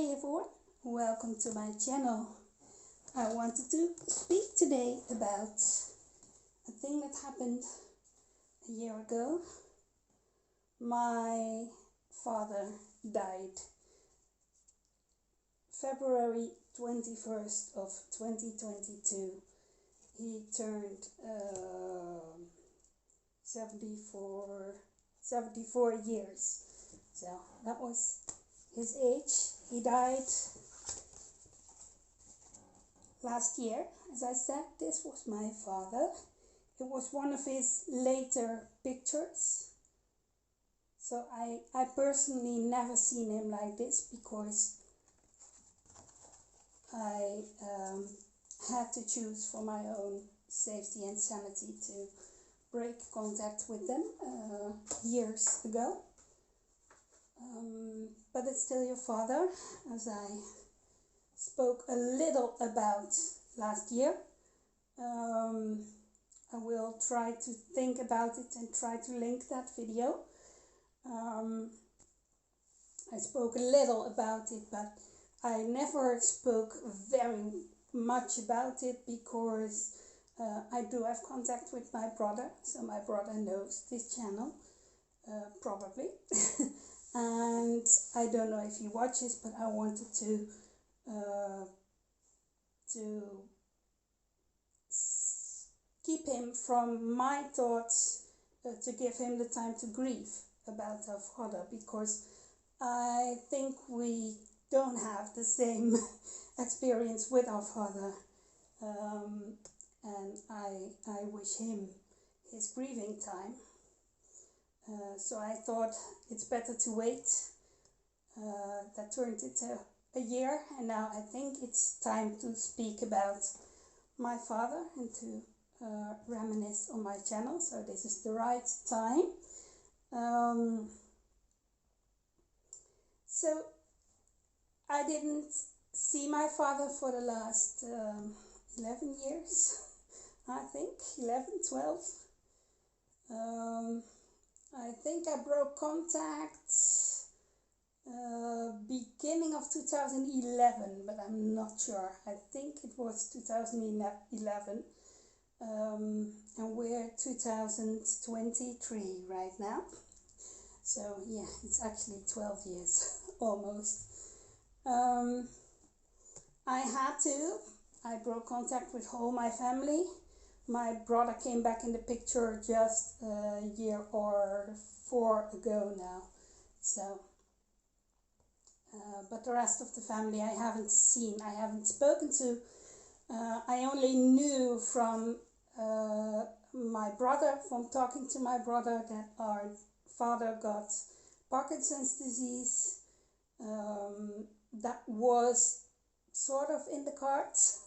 Hey everyone, welcome to my channel. I wanted to speak today about a thing that happened a year ago. My father died February 21st of 2022. He turned 74 years. So that was his age. He died last year. As I said, this was my father. It was one of his later pictures. So I personally never seen him like this because I had to choose for my own safety and sanity to break contact with them years ago. But it's still your father, as I spoke a little about last year. I will try to think about it and try to link that video. I spoke a little about it, but I never spoke very much about it because I do have contact with my brother, so my brother knows this channel, probably. And I don't know if he watches, but I wanted to keep him from my thoughts, to give him the time to grieve about our father, because I think we don't have the same experience with our father, and I wish him his grieving time. So I thought it's better to wait. That turned into a year, and now I think it's time to speak about my father and to reminisce on my channel. So this is the right time. So I didn't see my father for the last 11 years, I think, 11, 12. I think I broke contact beginning of 2011, but I'm not sure. I think it was 2011, and we're 2023 right now. So yeah, it's actually 12 years almost. I broke contact with all my family. My brother came back in the picture just a year or 4 ago now. So, but the rest of the family I haven't seen, I haven't spoken to. I only knew from my brother, from talking to my brother, that our father got Parkinson's disease. That was sort of in the cards,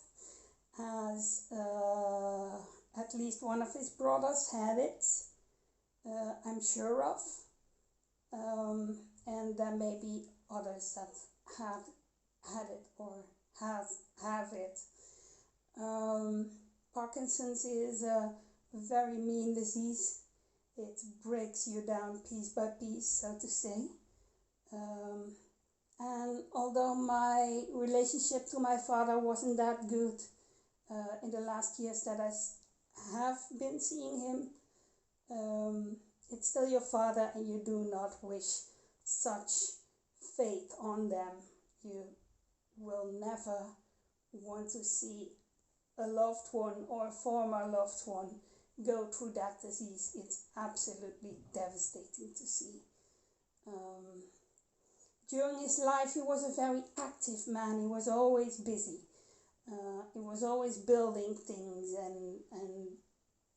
as at least one of his brothers had it, I'm sure of, and there may be others that had it or have it. Parkinson's is a very mean disease. It breaks you down piece by piece, so to say. And although my relationship to my father wasn't that good in the last years that I have been seeing him, it's still your father, and you do not wish such fate on them. You will never want to see a loved one or a former loved one go through that disease. It's absolutely devastating to see. During his life, he was a very active man. He was always busy. He was always building things, and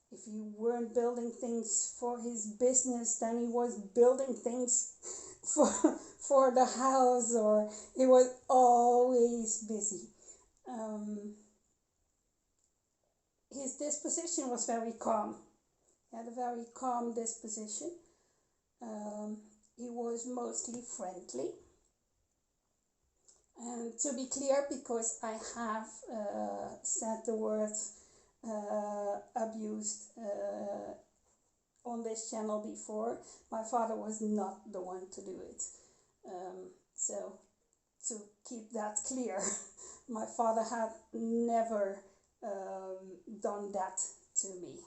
if you weren't building things for his business, then he was building things for the house, or he was always busy. His disposition was very calm. He had a very calm disposition. He was mostly friendly. And to be clear, because I have said the word abused on this channel before, my father was not the one to do it. So to keep that clear, my father had never done that to me.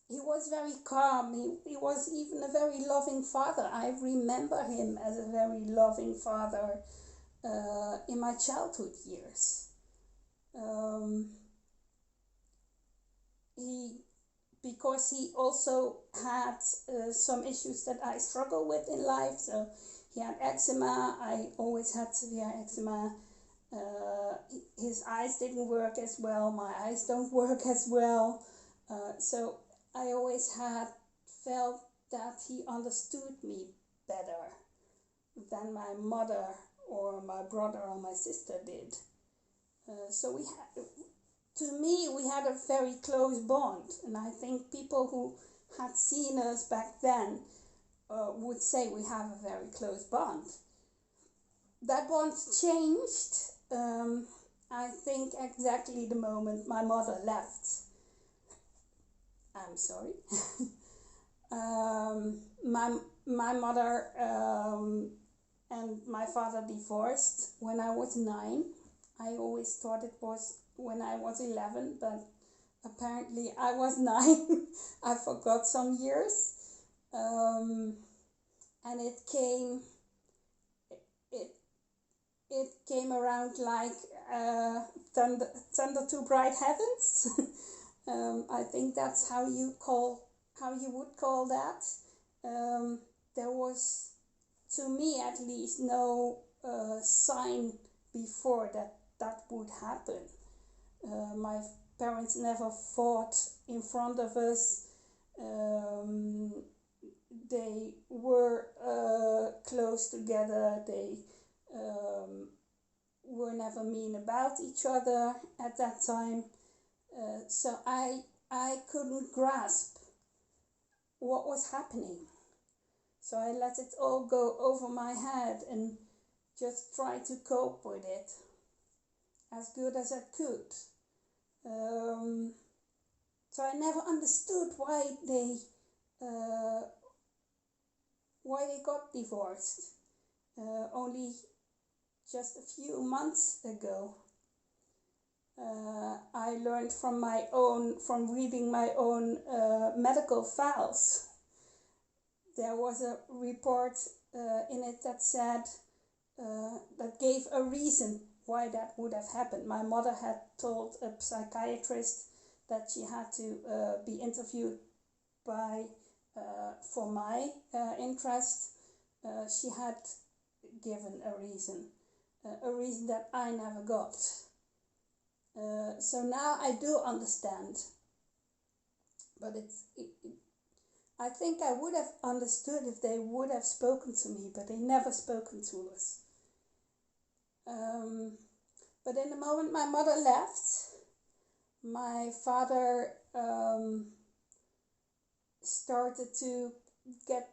He was very calm. He was even a very loving father. I remember him as a very loving father in my childhood years. He Because he also had some issues that I struggle with in life. So he had eczema. I always had severe eczema. His eyes didn't work as well. My eyes don't work as well. So I always had felt that he understood me better than my mother or my brother or my sister did. So to me, we had a very close bond, and I think people who had seen us back then would say we have a very close bond. That bond changed, I think, exactly the moment my mother left. I'm sorry. My mother and my father divorced when I was 9. I always thought it was when I was 11, but apparently I was 9. I forgot some years. And it came around like thunder to bright heavens. I think that's how you would call that. There was, to me at least, no sign before that would happen. My parents never fought in front of us. They were close together. They were never mean about each other at that time. So I couldn't grasp what was happening. So I let it all go over my head and just tried to cope with it as good as I could. So I never understood why they got divorced. Only just a few months ago, I learned from reading my own medical files. There was a report in it that said, that gave a reason why that would have happened. My mother had told a psychiatrist that she had to be interviewed for my interest. She had given a reason that I never got. So now I do understand, but I think I would have understood if they would have spoken to me, but they never spoken to us. But in the moment my mother left, my father started to get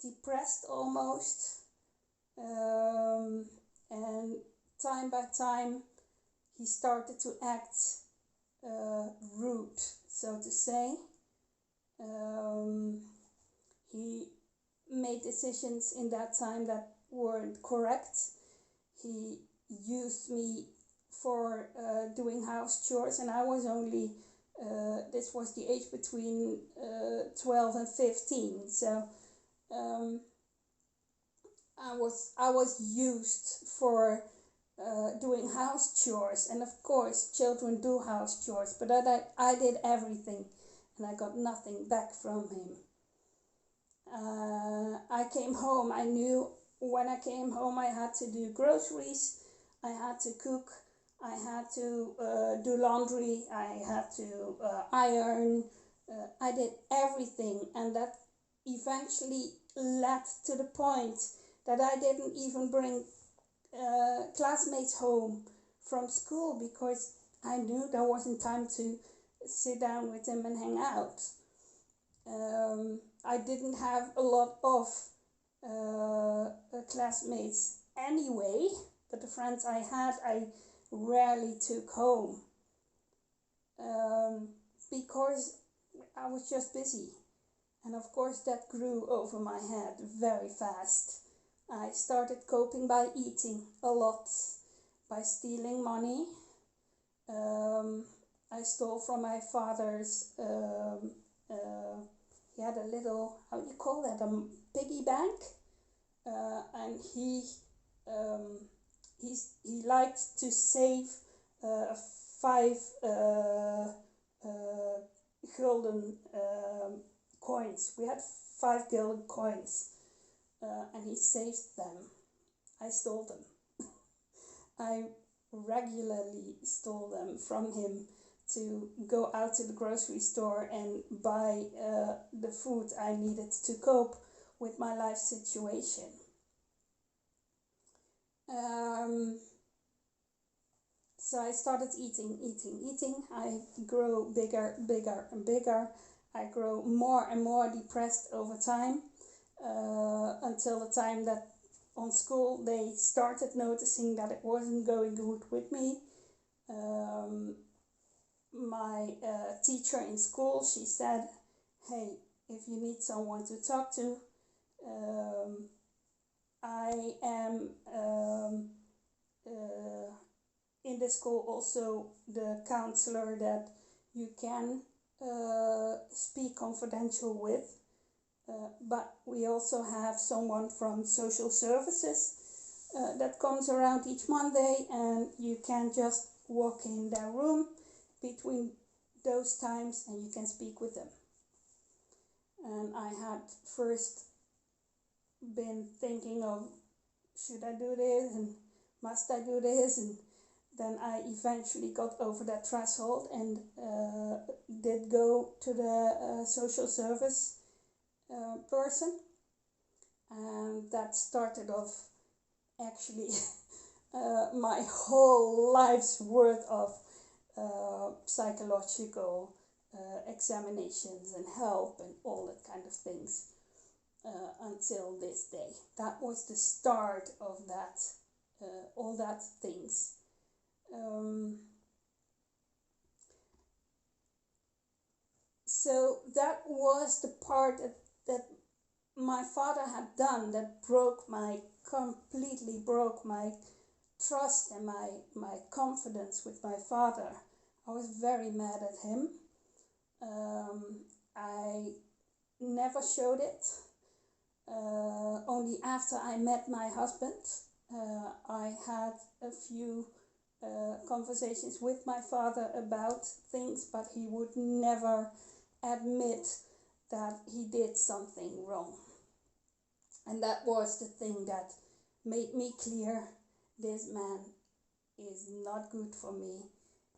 depressed almost, and time by time he started to act rude, so to say. He made decisions in that time that weren't correct. He used me for doing house chores, and I was only, this was the age between 12 and 15, so I was used for doing house chores, and of course children do house chores, but I did everything, and I got nothing back from him. I came home, I knew when I came home I had to do groceries, I had to cook, I had to do laundry, I had to iron, I did everything, and that eventually led to the point that I didn't even bring classmates home from school because I knew there wasn't time to sit down with them and hang out. I didn't have a lot of classmates anyway, but the friends I had I rarely took home because I was just busy. And of course, that grew over my head very fast. I started coping by eating a lot, by stealing money. Um, I stole from my father's. He had a little, how do you call that, a piggy bank, and um, he liked to save 5 gulden coins. We had 5 gulden coins, and he saved them. I stole them. I regularly stole them from him to go out to the grocery store and buy the food I needed to cope with my life situation. Um, so I started eating. I grew bigger and bigger. I grew more and more depressed over time, until the time that on school they started noticing that it wasn't going good with me. Um, my teacher in school, she said, hey, if you need someone to talk to, um, I am in the school also the counselor that you can speak confidential with. But we also have someone from social services that comes around each Monday, and you can just walk in their room between those times and you can speak with them. And I had first been thinking of, should I do this and must I do this, and then I eventually got over that threshold and did go to the social service person, and that started off actually my whole life's worth of psychological examinations and help and all that kind of things, until this day. That was the start of that, all that things. So that was the part that my father had done that completely broke my trust and my confidence with my father. I was very mad at him. I never showed it. Only after I met my husband, I had a few conversations with my father about things, but he would never admit that he did something wrong. And that was the thing that made me clear, this man is not good for me.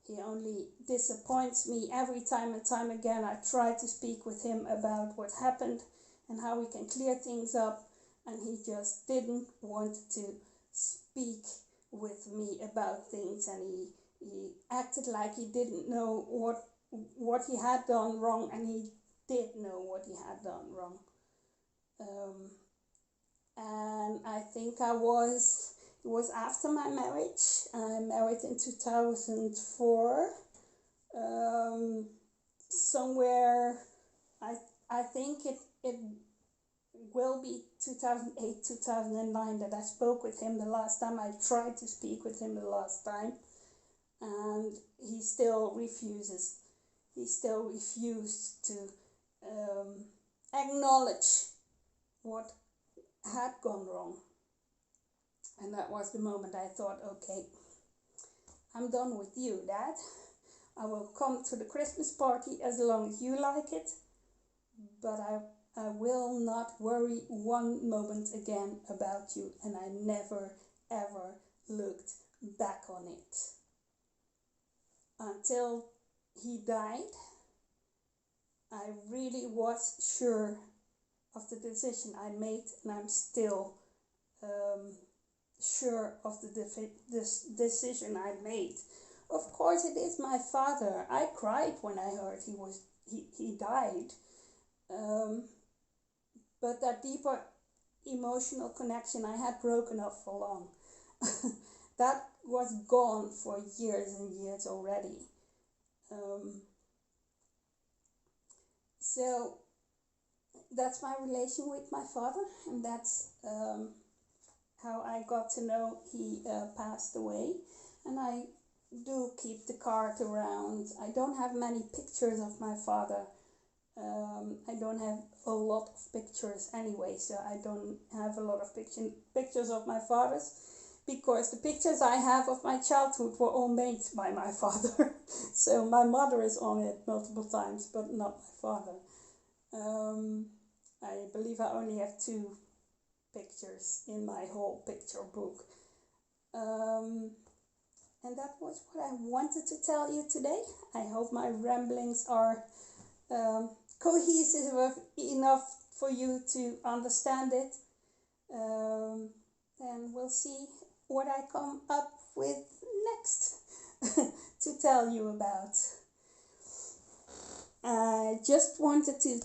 He only disappoints me every time and time again. I try to speak with him about what happened and how we can clear things up, and he just didn't want to speak with me about things, and he acted like he didn't know what he had done wrong, and he did know what he had done wrong. And I think it was after my marriage. I married in 2004. Somewhere, I think it will be 2008, 2009 that I spoke with him the last time. I tried to speak with him the last time, and he still refuses. He still refused to acknowledge what had gone wrong. And that was the moment I thought, okay, I'm done with you, Dad. I will come to the Christmas party as long as you like it, but I will not worry one moment again about you. And I never ever looked back on it until he died. I really was sure of the decision I made, and I'm still sure of this decision I made. Of course, it is my father. I cried when I heard he died, but that deeper emotional connection I had broken off for long. That was gone for years and years already. So that's my relation with my father, and that's how I got to know he passed away. And I do keep the card around. I don't have many pictures of my father. I don't have a lot of pictures anyway, so I don't have a lot of pictures of my father's, because the pictures I have of my childhood were all made by my father. So my mother is on it multiple times, but not my father. I believe I only have 2 pictures in my whole picture book. And that was what I wanted to tell you today. I hope my ramblings are cohesive enough for you to understand it. And we'll see what I come up with next to tell you about. I just wanted to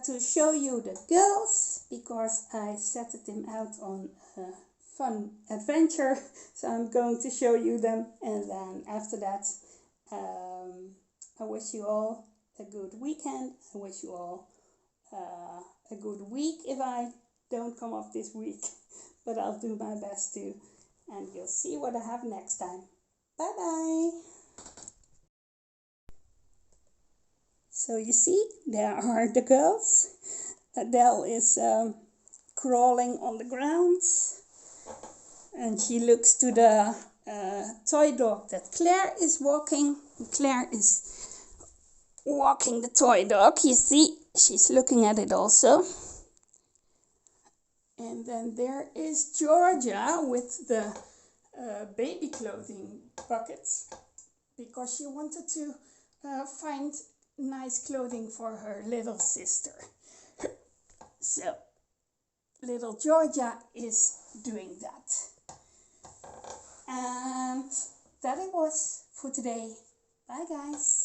to show you the girls, because I set them out on a fun adventure. So I'm going to show you them, and then after that I wish you all a good weekend. I wish you all a good week if I don't come off this week, but I'll do my best to, and you'll see what I have next time. Bye bye. So you see, there are the girls. Adele is crawling on the ground, and she looks to the toy dog that Claire is walking. Claire is walking the toy dog, you see, she's looking at it also. And then there is Georgia with the baby clothing buckets, because she wanted to find nice clothing for her little sister. So little Georgia is doing that. And that it was for today. Bye guys.